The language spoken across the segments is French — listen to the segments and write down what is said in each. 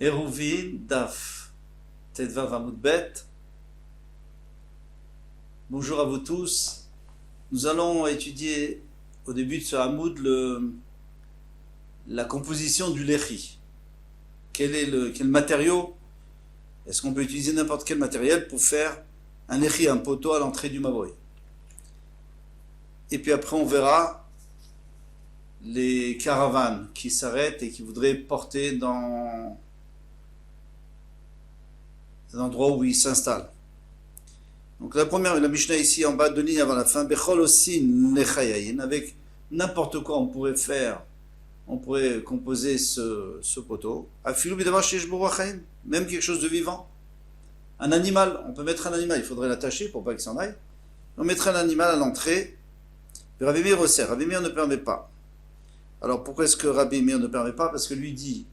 Eruvin Daf Tedvav Amud Bet. Bonjour à vous tous. Nous allons étudier au début de ce Hamoud la composition du lechi. Quel matériau? Est-ce qu'on peut utiliser n'importe quel matériel pour faire un lechi, un poteau à l'entrée du Mavoy? Et puis après on verra les caravanes qui s'arrêtent et qui voudraient porter dans l'endroit où ils s'installent. Donc la Mishnah ici en bas de ligne avant la fin, Bechol osin lechayayin, avec n'importe quoi on pourrait composer ce poteau. Afilu bidavar sheish bo rachayim, même quelque chose de vivant. Un animal, on peut mettre un animal, il faudrait l'attacher pour pas qu'il s'en aille. On mettrait un animal à l'entrée. Rabbi Meir aussi, Rabbi Meir ne permet pas. Alors pourquoi est-ce que Rabbi Meir ne permet pas? Parce que lui dit,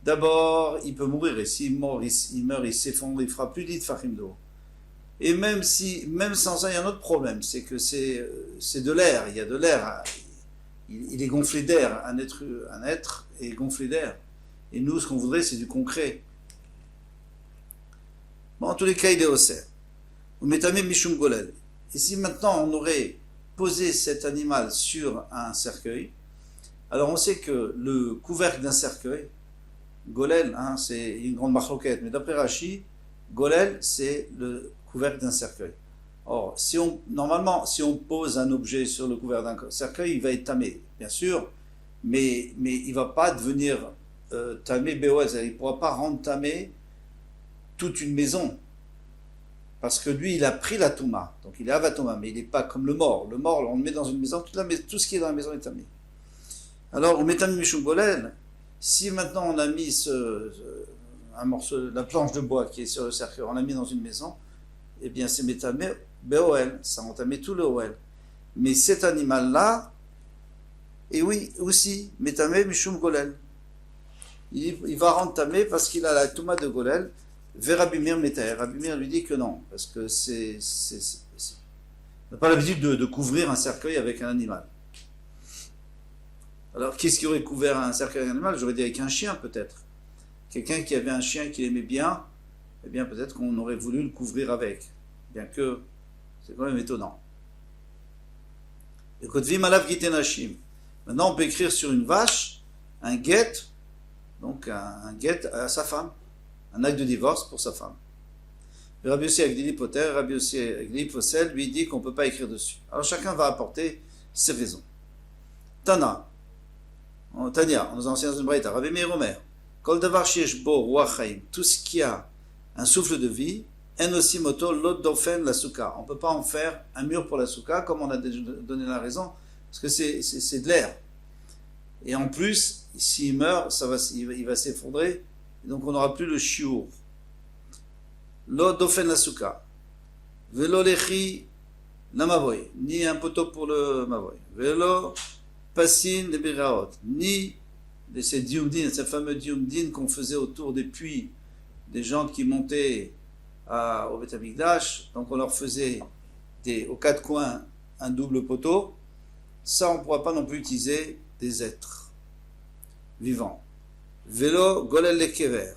d'abord il peut mourir, et s'il meurt, il s'effondre, il fera plus d'itfachim d'eau. Et même sans ça, il y a un autre problème, c'est que c'est de l'air, il y a de l'air, il est gonflé d'air, un être est gonflé d'air. Et nous, ce qu'on voudrait, c'est du concret. Bon, en tous les cas, il est au cerf. Ou metame mishum golel. Et si maintenant on aurait posé cet animal sur un cercueil, alors on sait que le couvercle d'un cercueil, golel, c'est une grande marloquette, mais d'après Rashi, golel, c'est le couvercle d'un cercueil. Or, si on pose un objet sur le couvercle d'un cercueil, il va être tamé, bien sûr, mais il ne va pas devenir tamé béoaz, il ne pourra pas rendre tamé toute une maison. Parce que lui, il a pris la touma, donc il est avatoma, mais il n'est pas comme le mort. Le mort, on le met dans une maison, tout ce qui est dans la maison est tamé. Alors, on met tamé mishum golel. Si maintenant on a mis un morceau, la planche de bois qui est sur le cercueil, on l'a mis dans une maison, eh bien c'est métamé béoel, ça a entamé tout le oel. Mais cet animal-là, et oui, aussi, métamé mishum golel. Il va rendre tamé parce qu'il a la touma de golel. Rabbi Meir métaer. Rabbi Meir lui dit que non, parce que on n'a pas l'habitude de couvrir un cercueil avec un animal. Alors, qu'est-ce qui aurait couvert un cercueil animal? J'aurais dit avec un chien, peut-être. Quelqu'un qui avait un chien qu'il aimait bien, eh bien, peut-être qu'on aurait voulu le couvrir avec. Bien que, c'est quand même étonnant. Et Kotvim alav gitenashim. Maintenant, on peut écrire sur une vache un get, donc un get à sa femme. Un acte de divorce pour sa femme. Et Rabbi Yossi Agdili Poter, Rabbi Yossi Agdili Posel lui dit qu'on ne peut pas écrire dessus. Alors chacun va apporter ses raisons. Tania, on nous enseigne dans une braïta, Rabbi Meir Omer, Kol davar sheyesh bo ruach chaim, tout ce qui a un souffle de vie, en aussi moto l'autre dofen la souka. On ne peut pas en faire un mur pour la souka, comme on a déjà donné la raison, parce que c'est de l'air. Et en plus, s'il meurt, il va s'effondrer, et donc on n'aura plus le shiur. L'autre dofen la souka. Velo lechi la mavoy, ni un poteau pour le mavoy. Velo Passin les Biraot, ni de ces diumdines, ces fameux diumdines qu'on faisait autour des puits des gens qui montaient au Beth Amikdash, donc on leur faisait aux quatre coins un double poteau. Ça, on ne pourra pas non plus utiliser des êtres vivants. Vélo, golel les kever,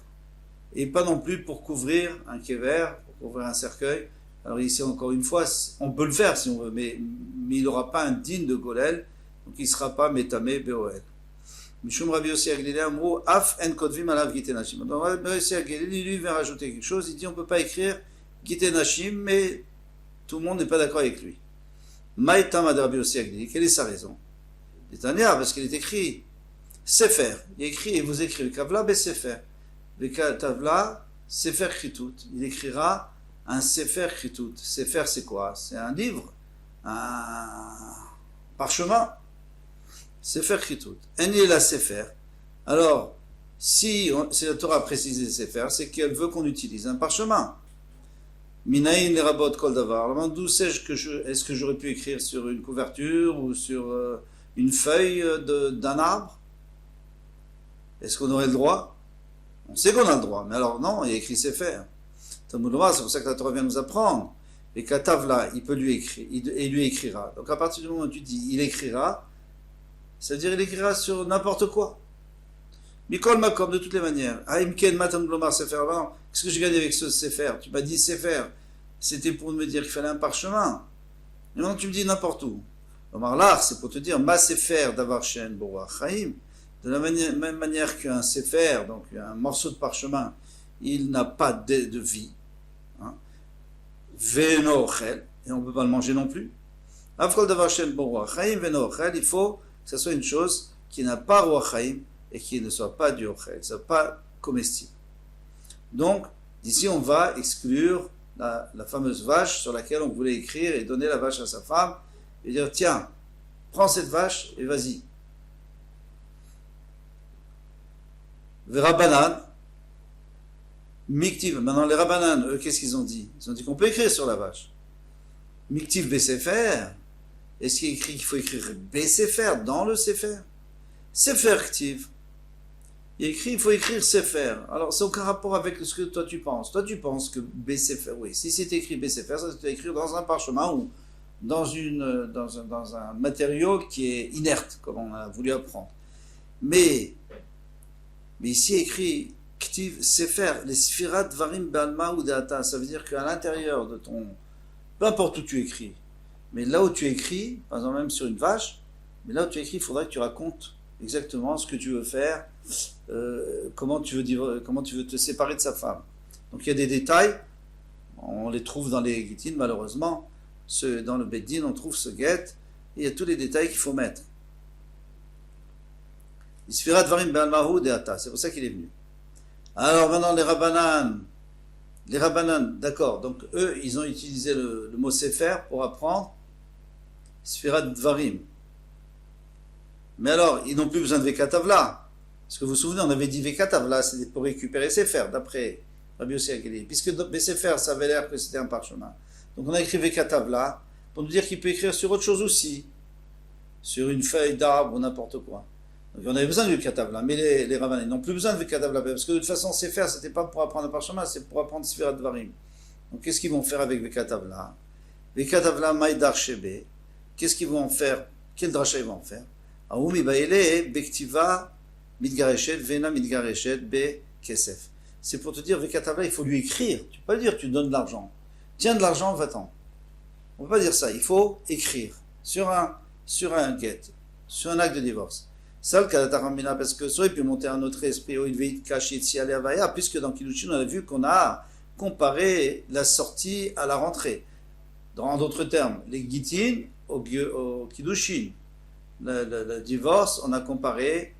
et pas non plus pour couvrir un kever, pour couvrir un cercueil. Alors ici, encore une fois, on peut le faire si on veut, mais il n'aura pas un digne de golel, donc il ne sera pas métamé béoel. Mishum Rabbi Yossi Agdili Amrou af en kodvim alav gitenashim. Donc Rabbi Yossi Agdili lui vient rajouter quelque chose. Il dit on ne peut pas écrire gitenashim, mais tout le monde n'est pas d'accord avec lui. Maïtam ad Rabbi Yossi Agdili. Quelle est sa raison? Tania, parce qu'il est écrit Sefer. Il est écrit et vous écrivez Kavla be Sefer. Le Kavla Sefer Chitut. Il écrira un Sefer Chitut. Sefer c'est quoi? C'est un livre, un parchemin. Sefer Chitut. Eni la Sefer. Alors, si la Torah a précisé Sefer, c'est qu'elle veut qu'on utilise un parchemin. Minaïn les rabot kol davar. Alors, d'où est-ce que j'aurais pu écrire sur une couverture ou sur une feuille d'un arbre? Est-ce qu'on aurait le droit? On sait qu'on a le droit, mais alors non, il y a écrit Sefer. Talmud Lomar, c'est pour ça que la Torah vient nous apprendre. Et Katavla, il peut lui écrire, et lui écrira. Donc à partir du moment où tu dis il écrira, c'est-à-dire il écrira sur n'importe quoi. Mikol Makom, de toutes les manières. Haïmken Matam Glomar Sefer. Non, qu'est-ce que j'ai gagné avec ce Sefer? Tu m'as dit Sefer. C'était pour me dire qu'il fallait un parchemin. Et maintenant tu me dis n'importe où. Omar Lar, c'est pour te dire, ma Sefer d'avar Shen Borah Chaim. De la même manière qu'un Sefer, donc un morceau de parchemin, il n'a pas de vie. Hein. Veno Ochel, et on ne peut pas le manger non plus. Afkol d'avar Shen Borah Chaim, Veno Ochel, il faut que ce soit une chose qui n'a pas Roi Chaim et qui ne soit pas du Ochel, ne soit pas comestible. Donc, d'ici on va exclure la fameuse vache sur laquelle on voulait écrire et donner la vache à sa femme et dire tiens, prends cette vache et vas-y. Rabbanan, Miktiv, maintenant les Rabbanan, eux, qu'est-ce qu'ils ont dit? Ils ont dit qu'on peut écrire sur la vache. Miktiv Besefer, est-ce qu'il écrit qu'il faut écrire Besefer dans le Sefer? Sefer Ktiv. Il écrit, il faut écrire Sefer. Alors, c'est aucun rapport avec ce que toi tu penses. Toi tu penses que Besefer, oui, si c'est écrit Besefer, ça c'est écrit dans un parchemin ou dans un matériau qui est inerte, comme on a voulu apprendre. Mais ici écrit Ktiv Sefer, les Sfirat Varim Balma ou Deata, ça veut dire qu'à l'intérieur de ton, peu importe où tu écris, mais là où tu écris, par exemple même sur une vache, mais là où tu écris, il faudra que tu racontes exactement ce que tu veux faire, comment tu veux te séparer de sa femme. Donc il y a des détails, on les trouve dans les Gittin malheureusement, dans le Beddin on trouve ce get, et il y a tous les détails qu'il faut mettre. Isfirat Varim Be'almahu Deata, c'est pour ça qu'il est venu. Alors maintenant les Rabbanan, d'accord, donc eux ils ont utilisé le mot Sefer pour apprendre Isfirat Varim. Mais alors, ils n'ont plus besoin de Vekatavla. Parce que vous vous souvenez, on avait dit Vekatavla, c'était pour récupérer Sefer, d'après Rabbi Yossi Agili. Puisque Sefer, ça avait l'air que c'était un parchemin. Donc on a écrit Vekatavla, pour nous dire qu'il peut écrire sur autre chose aussi. Sur une feuille d'arbre ou n'importe quoi. Donc on avait besoin de Vekatavla. Mais les Rabbanan, ils n'ont plus besoin de Vekatavla. Parce que de toute façon, Sefer, c'était pas pour apprendre un parchemin, c'est pour apprendre Sfirat Dvarim. Donc qu'est-ce qu'ils vont faire avec Vekatavla? Vekatavla Maïdar Shebe. Qu'est-ce qu'ils vont en faire? Quel dracha ils vont en faire? Aoumi Baile, Bektiva, Midgareshet, Vena Midgareshet, Be Kesef. C'est pour te dire, Vekatavla, il faut lui écrire. Tu peux pas dire, tu donnes de l'argent. Tiens de l'argent, va-t'en. On ne peut pas dire ça. Il faut écrire sur un get, sur un acte de divorce. Ça, le Kalataramina, parce que ça, il peut monter un autre esprit, au Ilveit Kashit, Siale Avaya, puisque dans Kiddushin, on a vu qu'on a comparé la sortie à la rentrée. En d'autres termes, les Gittin au Kiddushin. Le divorce, on a comparé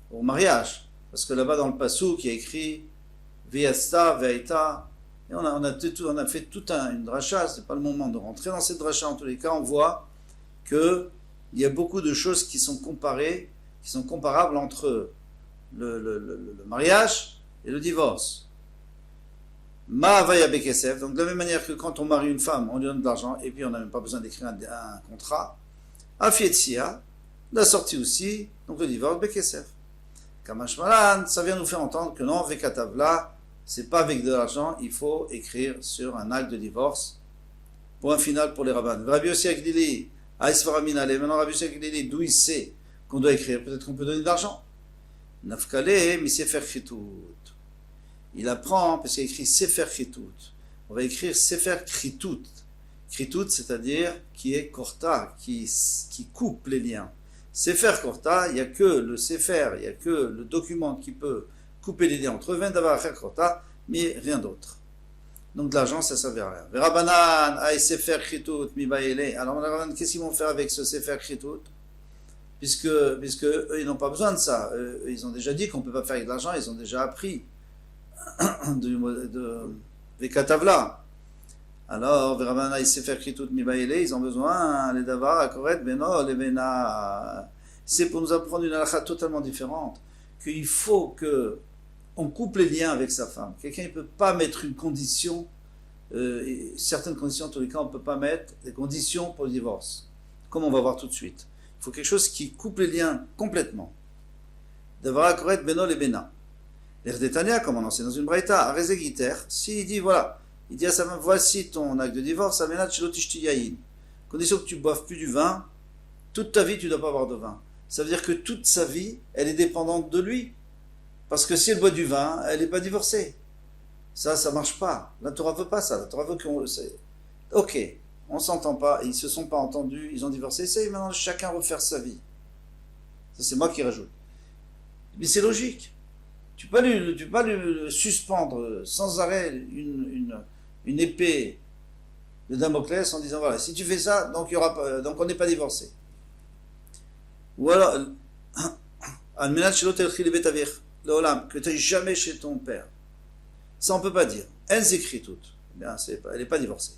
au mariage. Parce que là-bas, dans le Passouk, il y a écrit Viasta, Veita. Et on a fait toute une dracha. Ce n'est pas le moment de rentrer dans cette dracha. En tous les cas, on voit qu'il y a beaucoup de choses qui sont comparées, qui sont comparables entre le mariage et le divorce. Ma'avaya bekesef. Donc, de la même manière que quand on marie une femme, on lui donne de l'argent et puis on n'a même pas besoin d'écrire un contrat. Afietsia. La sortie aussi, donc le divorce, Bekesef. Kamashmalan, ça vient nous faire entendre que non, Vekatavla, c'est pas avec de l'argent, il faut écrire sur un acte de divorce. Point final pour les rabbins. Rabbi Yossi Agdili, Aïsvaraminale, maintenant Rabbi Yossi Agdili, d'où il sait qu'on doit écrire, peut-être qu'on peut donner de l'argent. Nafkale, mi Sefer Chitut. Il apprend, parce qu'il a écrit Sefer Chitut. On va écrire Sefer Chitut. Chitut, c'est-à-dire qui est korta, qui coupe les liens. Sefer Korta, il n'y a que le Sefer, il n'y a que le document qui peut couper les liens entre Vendavar et Korta, mais rien d'autre. Donc de l'argent, ça ne servait à rien. Verabanan, ay Sefer Chitut, mi baile. Alors qu'est-ce qu'ils vont faire avec ce Sefer Chitut? Puisque eux, ils n'ont pas besoin de ça. Ils ont déjà dit qu'on ne peut pas faire avec de l'argent, ils ont déjà appris de Vekatavla. Alors, Veramana et Sefer Chitut Mibaile, ils ont besoin, les Davar, Akoret, Beno, les Bena. C'est pour nous apprendre une halakha totalement différente, qu'il faut que on coupe les liens avec sa femme. Quelqu'un ne peut pas mettre une condition, certaines conditions, en tous les cas, on ne peut pas mettre des conditions pour le divorce, comme on va voir tout de suite. Il faut quelque chose qui coupe les liens complètement. Davar, Akoret, Beno, les Bena. L'Erdetania, comme on enseigne dans une braïta, Arezegiter, s'il dit, voilà, il dit à sa femme, voici ton acte de divorce, condition que tu ne boives plus du vin, toute ta vie tu ne dois pas boire de vin. Ça veut dire que toute sa vie, elle est dépendante de lui. Parce que si elle boit du vin, elle n'est pas divorcée. Ça marche pas. La Torah veut pas ça. La Torah veut qu'on... Ok, on s'entend pas, ils se sont pas entendus, ils ont divorcé. Essaye maintenant chacun refaire sa vie. Ça, c'est moi qui rajoute. Mais c'est logique. Tu peux pas lui suspendre sans arrêt une épée de Damoclès en disant voilà, si tu fais ça, donc donc on n'est pas divorcé. Ou alors, que tu n'ailles jamais chez ton père. Ça on peut pas dire. Elle s'écrit toutes. Bien, elle n'est pas divorcée.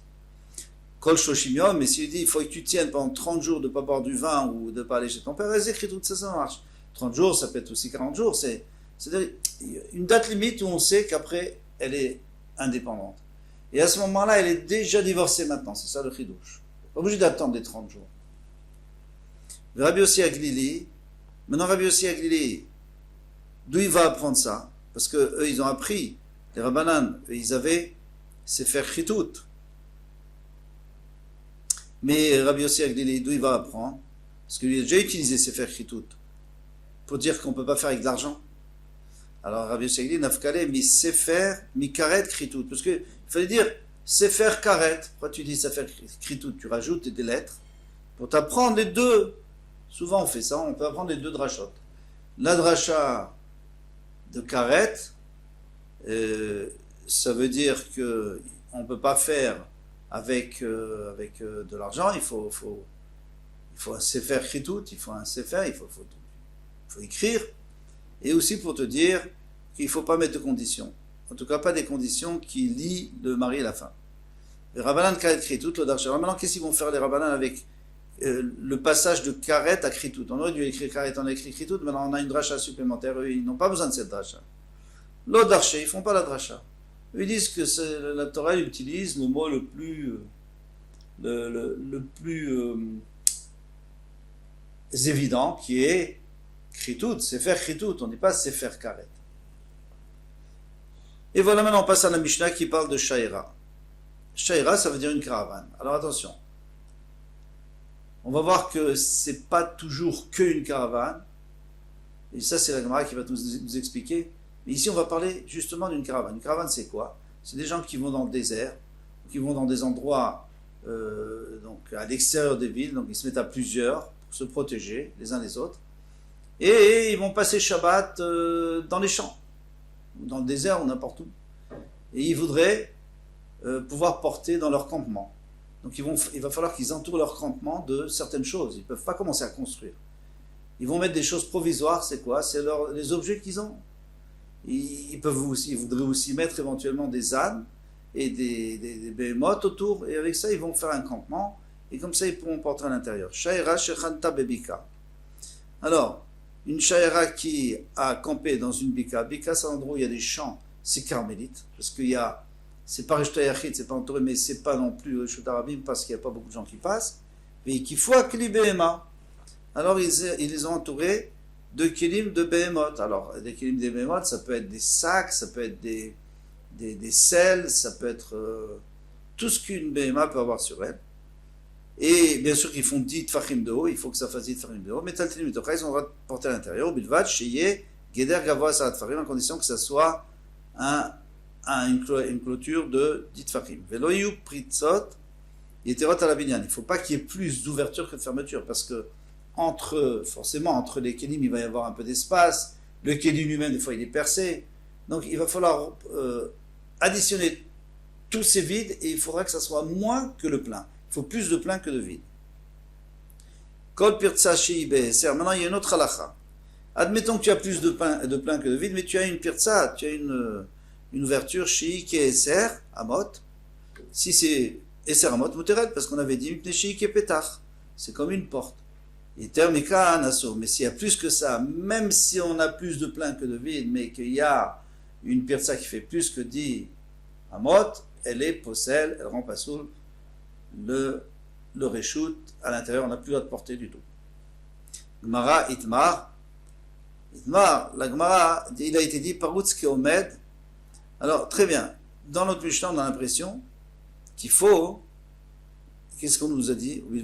Kol shoshim, mais s'il dit il faut que tu tiennes pendant 30 jours de ne pas boire du vin ou de ne pas aller chez ton père, elle s'écrit toutes, ça marche. 30 jours, ça peut être aussi 40 jours. C'est-à-dire une date limite où on sait qu'après, elle est indépendante. Et à ce moment-là, elle est déjà divorcée maintenant. C'est ça le chidouche. Pas obligé d'attendre les 30 jours. Rabbi Yossi Aglili, maintenant Rabbi Yossi Aglili, d'où il va apprendre ça? Parce que eux, ils ont appris, les Rabbanan, ils avaient Sefer Chitout. Mais Rabbi Yossi Aglili, d'où il va apprendre? Parce qu'il a déjà utilisé Sefer Chitout pour dire qu'on ne peut pas faire avec de l'argent. Alors Rabbi Yossi Aglili, Nafkale, mi Sefer, mi Karet Chitout. Parce qu'il fallait dire Sefer Karet. Pourquoi tu dis Sefer Chitout? Tu rajoutes des lettres pour t'apprendre les deux. Souvent on fait ça, on peut apprendre les deux drachot. La dracha de Karet, ça veut dire qu'on ne peut pas faire avec de l'argent, il faut un sefer chitout, il faut un sefer, il faut écrire, et aussi pour te dire qu'il ne faut pas mettre de conditions, en tout cas pas des conditions qui lient le mari et la femme. Les rabbanan karet chitout, le darsha. Alors maintenant, qu'est-ce qu'ils vont faire les rabbanan avec le passage de karet à chitout? On aurait dû écrire karet, on a écrit chitout, maintenant on a une dracha supplémentaire, eux ils n'ont pas besoin de cette dracha. L'autre darché, ils ne font pas la dracha. Eux ils disent que la Torah utilise le mot le plus évident, qui est chitout, sefer chitout, on n'est pas sefer karet. Et voilà, maintenant on passe à la Mishnah qui parle de shaira. Shaira, ça veut dire une caravane. Alors attention, on va voir que c'est pas toujours qu'une caravane, et ça c'est la Gemara qui va nous expliquer. Mais ici on va parler justement d'une caravane. Une caravane c'est quoi? C'est des gens qui vont dans le désert, qui vont dans des endroits donc à l'extérieur des villes, donc ils se mettent à plusieurs pour se protéger les uns les autres, et ils vont passer Shabbat dans les champs, dans le désert ou n'importe où, et ils voudraient pouvoir porter dans leur campement. Donc il va falloir qu'ils entourent leur campement de certaines choses. Ils ne peuvent pas commencer à construire. Ils vont mettre des choses provisoires. C'est quoi? C'est les objets qu'ils ont. Ils voudraient aussi mettre éventuellement des ânes et des behemoths autour. Et avec ça, ils vont faire un campement. Et comme ça, ils pourront porter à l'intérieur. Shaira shechanta bebika. Alors, une shaira qui a campé dans une bika. Bika, c'est un endroit où il y a des champs. C'est carmélite. Parce qu'il y a... C'est pas Rishta Yachid, c'est pas entouré, mais c'est pas non plus Rishut Arabim parce qu'il n'y a pas beaucoup de gens qui passent. Mais qu'il faut Kli Behema. Alors ils les ont entourés de Kelim de Behemoth. Alors des Kelim de Behemoth, ça peut être des sacs, ça peut être des selles, ça peut être tout ce qu'une Behema peut avoir sur elle. Et bien sûr qu'ils font 10 tfachim de haut, il faut que ça fasse 10 tfachim de haut. Mais Taltilim et Tocha, ils ont porté à l'intérieur. Bilvat, Sheye, Geder Gavoa Sarat Tfachim, à condition que ça soit une clôture de 10 tfachim. Veloyu pritzot, yeterot à la binyan. Il ne faut pas qu'il y ait plus d'ouverture que de fermeture, parce que forcément, entre les kelim, il va y avoir un peu d'espace. Le kelim lui-même, des fois, il est percé. Donc, il va falloir additionner tous ces vides, et il faudra que ça soit moins que le plein. Il faut plus de plein que de vide. Kol pirtsa shei be'eser. Maintenant, il y a une autre halakha. Admettons que tu as plus de plein que de vide, mais tu as une pirtsa, tu as une ouverture shei qui est eser, amot. Si c'est eser amot, muteret, parce qu'on avait dit une shei qui est petach. C'est comme une porte. Et termika anaso. Mais s'il y a plus que ça, même si on a plus de plein que de vide, mais qu'il y a une pirtsa qui fait plus que 10 amot, elle est possèle, elle rend pas soul le reshoot à l'intérieur, on n'a plus à porter du tout. Gemara itmar, la Gemara, il a été dit parutz keomed. Alors très bien, dans notre Mishnah on a l'impression qu'il faut, qu'est-ce qu'on nous a dit? Il ne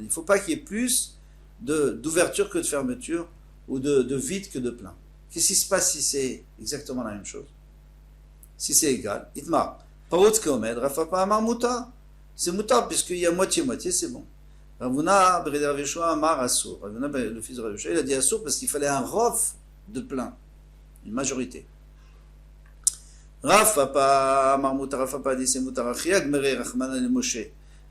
faut pas qu'il y ait plus d'ouverture que de fermeture ou de vide que de plein. Qu'est-ce qui se passe si c'est exactement la même chose? Si c'est égal, Itmar. Parutz Keomed, Rafapa Amar Muta. C'est Muta, puisqu'il y a moitié-moitié, c'est bon. Ravuna, Bred Rav Yeshua Amar Assour. Ravuna, le fils de Rav Yeshua, il a dit Assour parce qu'il fallait un rof de plein, une majorité. Rafapa Amar Muta, Rafapa dit c'est Muta Rachiag, Mere Rachmana le Moshe.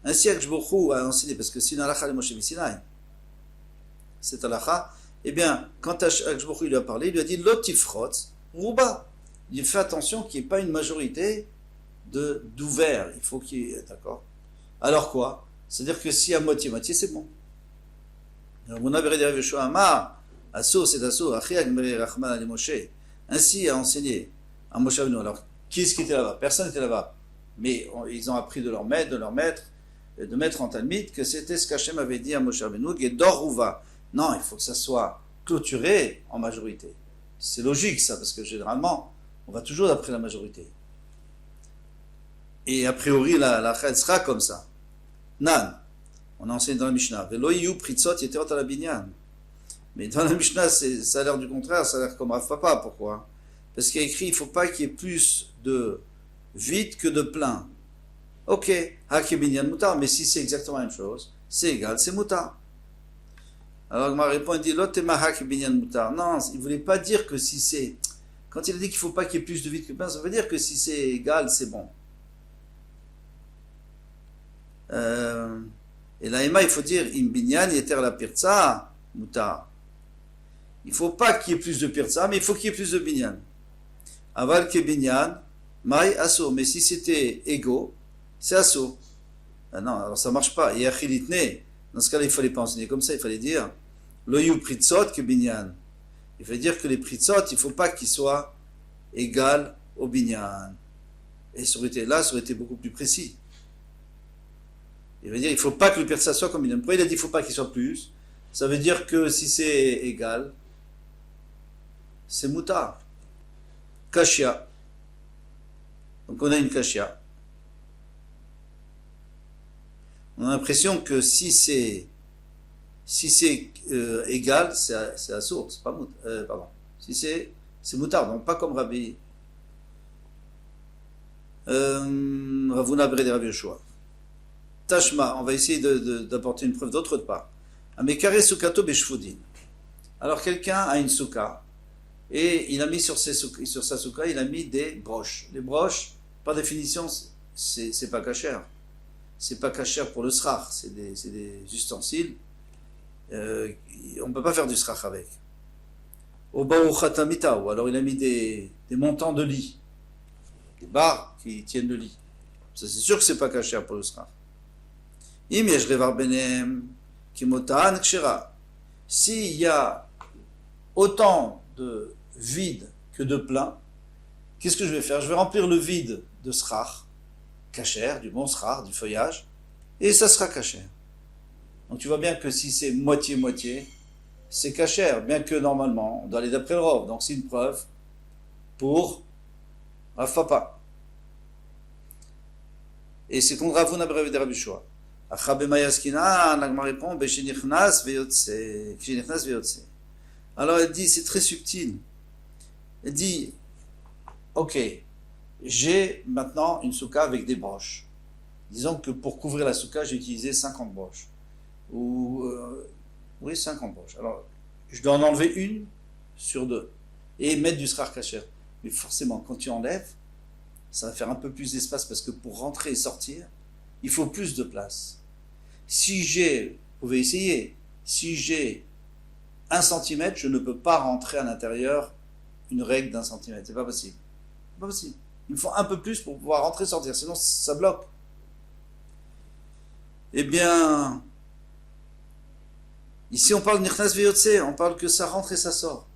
Ainsi, Akjbourou a enseigné, parce que sinon, Alacha le Moshe Misinaï, c'est Alacha. Eh bien, quand Akjbourou lui a parlé, il lui a dit Lotifrot, Rouba. Il fait attention qu'il n'y ait pas une majorité d'ouvert. Il faut qu'il y ait. D'accord. Alors quoi? C'est-à-dire que si à moitié-moitié, c'est bon. Ainsi a enseigné à Moshe Rabbeinu. Alors, qui est-ce qui était là-bas? Personne n'était là-bas. Mais ils ont appris de leur maître, de mettre en Talmud, que c'était ce qu'Hachem avait dit à Moshe Rabbeinu, Gedor Rouva. Non, il faut que ça soit clôturé en majorité. C'est logique ça, parce que généralement, on va toujours d'après la majorité. Et a priori, la chède sera comme ça. Nan, on a enseigné dans la Mishnah. Velo yu pritzot yeterot ala binyan. Mais dans la Mishnah, ça a l'air du contraire, ça a l'air comme Rav Papa. Pourquoi? Parce qu'il y a écrit, il ne faut pas qu'il y ait plus de vide que de plein. Ok, hake binyan mutar, mais si c'est exactement la même chose, c'est égal, c'est mutar. Alors ma réponse dit, l'otema hake binyan mutar. Non, il ne voulait pas dire que si c'est... Quand il a dit qu'il ne faut pas qu'il y ait plus de vide que de plein, ça veut dire que si c'est égal, c'est bon. Et là, il faut dire, im binyan yeter la pirza mutar. Il ne faut pas qu'il y ait plus de pirza, mais il faut qu'il y ait plus de binyan. Aval ke binyan, maï asso. Mais si c'était égaux, c'est asso. Ah non, alors ça ne marche pas. Yachilitne. Dans ce cas-là, il ne fallait pas enseigner comme ça. Il fallait dire, lo yu pritzot ke binyan. Il fallait dire que les pritzot, il ne faut pas qu'ils soient égaux au binyan. Et ça aurait été beaucoup plus précis. Il veut dire, il ne faut pas que le pirza soit comme binyan. Pourquoi il a dit, il ne faut pas qu'il soit plus? Ça veut dire que si c'est égal, c'est mutar. Kashia. Donc on a une kashia. On a l'impression que si c'est égal, c'est assour, c'est pas pardon. Si c'est mutar, donc pas comme Rabbi Ravuna Bred Rav Yeshua. Tashma, on va essayer d'apporter une preuve d'autre part. Amekare sukato beshfudin. Alors quelqu'un a une souka et il a mis sur sa souka, il a mis des broches. Les broches, par définition, c'est pas cachère. C'est pas cachère pour le srach, c'est des ustensiles. On ne peut pas faire du srach avec. Ou alors il a mis des montants de lit, des barres qui tiennent le lit. Ça, c'est sûr que c'est pas cachère pour le srach. S'il y a autant de vide que de plein, qu'est-ce que je vais faire? Je vais remplir le vide de srach, cachère, du bon srach, du feuillage, et ça sera cachère. Donc tu vois bien que si c'est moitié-moitié, c'est cachère, bien que normalement, on doit aller d'après le rov. Donc c'est une preuve pour Rav Papa. Et c'est contre Ravuna Bred Rav Yeshua. Alors elle dit, c'est très subtil. Elle dit, ok, j'ai maintenant une souka avec des broches. Disons que pour couvrir la souka, j'ai utilisé 50 broches. Oui, 50 broches. Alors, je dois en enlever une sur deux et mettre du srach kasher. Mais forcément, quand tu enlèves, ça va faire un peu plus d'espace parce que pour rentrer et sortir, il faut plus de place. Vous pouvez essayer, si j'ai 1 centimètre, je ne peux pas rentrer à l'intérieur une règle d'1 centimètre. C'est pas possible. C'est pas possible. Il me faut un peu plus pour pouvoir rentrer et sortir, sinon ça bloque. Eh bien, ici on parle nichnas veyotse, on parle que ça rentre et ça sort.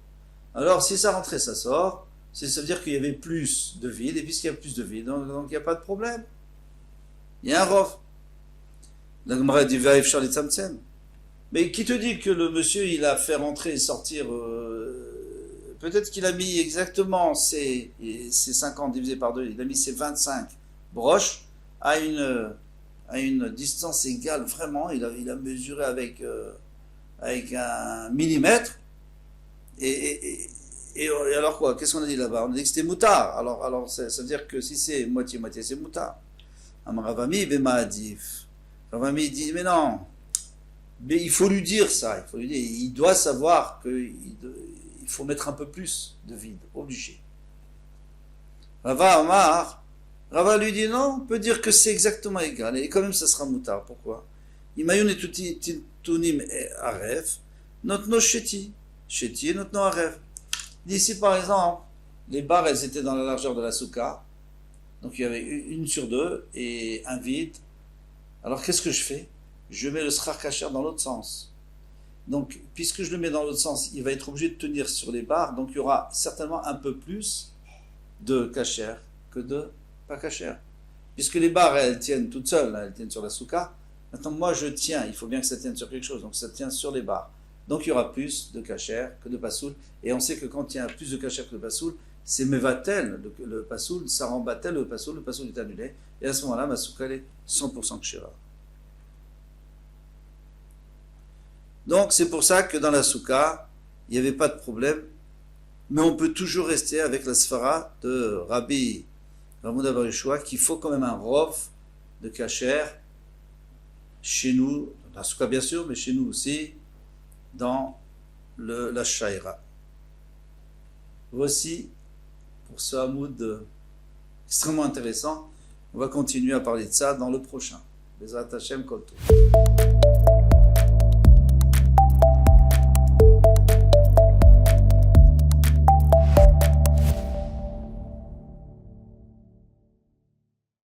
Alors si ça rentre et ça sort, ça veut dire qu'il y avait plus de vide, et puisqu'il y a plus de vide, donc il n'y a pas de problème. Il y a un rov. La Gemara dit Vaïf Charlie Tzamtzem. Mais qui te dit que le monsieur il a fait rentrer et sortir peut-être qu'il a mis exactement ses 50 divisé par 2, il a mis ses 25 broches à une distance égale, vraiment, il a mesuré avec 1 millimètre, Et alors quoi? Qu'est-ce qu'on a dit là-bas? On a dit que c'était moutard. Alors ça veut dire que si c'est moitié-moitié, c'est moutard. Ravami bemaadif. Ravami dit, mais non, mais il faut lui dire ça. Il faut lui dire, il doit savoir qu'il faut mettre un peu plus de vide, obligé. Rava lui dit non, on peut dire que c'est exactement égal, et quand même ça sera moutard. Pourquoi? Imayun et tunim aref, notno sheti, et notno aref. D'ici par exemple, les barres elles étaient dans la largeur de la souka, donc il y avait une sur deux et un vide. Alors qu'est-ce que je fais? Je mets le srar kasher dans l'autre sens. Donc puisque je le mets dans l'autre sens, il va être obligé de tenir sur les barres, donc il y aura certainement un peu plus de kasher que de pas kasher. Puisque les barres elles tiennent toutes seules, elles tiennent sur la souka. Maintenant moi je tiens, il faut bien que ça tienne sur quelque chose, donc ça tient sur les barres. Donc il y aura plus de kasher que de pasoul, et on sait que quand il y a plus de kasher que de pasoul, c'est mevatel, le pasoul, ça rend batel le pasoul est annulé, et à ce moment-là ma souka elle est 100% kshera. Donc c'est pour ça que dans la souka, il n'y avait pas de problème, mais on peut toujours rester avec la svara de Rabbi Ramouda bar Yeshua qu'il faut quand même un rov de kasher chez nous, dans la souka bien sûr, mais chez nous aussi, dans la shaira. Voici pour ce hamoud extrêmement intéressant. On va continuer à parler de ça dans le prochain. Bezrat Hashem Kol Tov.